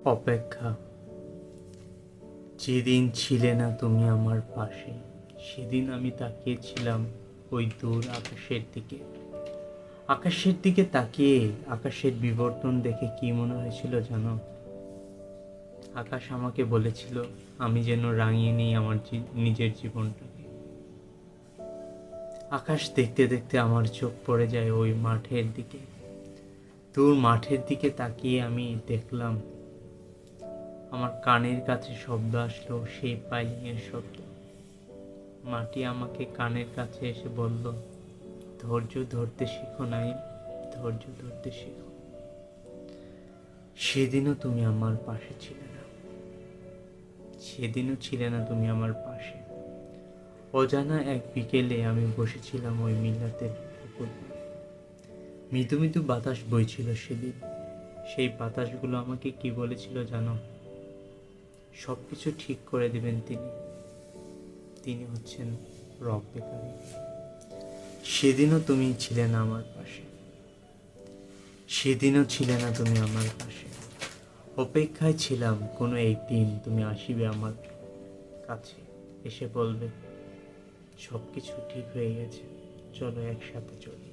অপেক্ষা। যেদিন ছিলে না তুমি আমার পাশে, সেদিন আমি তাকিয়েছিলাম ওই দূর আকাশের দিকে তাকিয়ে আকাশের বিবর্তন দেখে কি মনে হয়েছিল জানো? আকাশ আমাকে বলেছিল আমি যেন রাঙিয়ে নিই আমার নিজের জীবনটাকে। আকাশ দেখতে দেখতে আমার চোখ পড়ে যায় ওই মাঠের দিকে। দূর মাঠের দিকে তাকিয়ে আমি দেখলাম আমার কানের কাছে শব্দ আসলো, সেই পাইলিংয়ের শব্দ। মাটি আমাকে কানের কাছে এসে বলল, ধৈর্য ধরতে শিখো নাই, ধৈর্য ধরতে শিখো। সেদিনও তুমি আমার পাশে ছিলে না, সেদিনও ছিলে না তুমি আমার পাশে। অজানা এক বিকেলে আমি বসেছিলাম ওই মিল্লাতের পুকুর পাড়ে। মৃদু মৃদু বাতাস বইছিল সেদিন। সেই বাতাসগুলো আমাকে কি বলেছিল জানো? সবকিছু ঠিক করে দিবেন তিনি। তিনি হচ্ছেন রব্বে কারিম। সেদিনও তুমি ছিলে না আমার পাশে, সেদিনও ছিলে না তুমি আমার পাশে। অপেক্ষায় ছিলাম কোনো একদিন তুমি আসিবে আমার কাছে, এসে বলবে সব কিছু ঠিক হয়ে গেছে, চলো একসাথে চলি।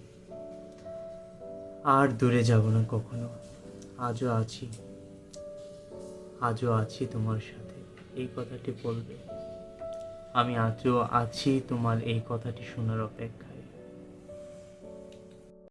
আর দূরে যাব না কখনো। আজও আছি, আজও আছি তোমার সাথে, এই কথাটি বলবে। আমি আজও আছি তোমার এই কথাটি শোনার অপেক্ষা।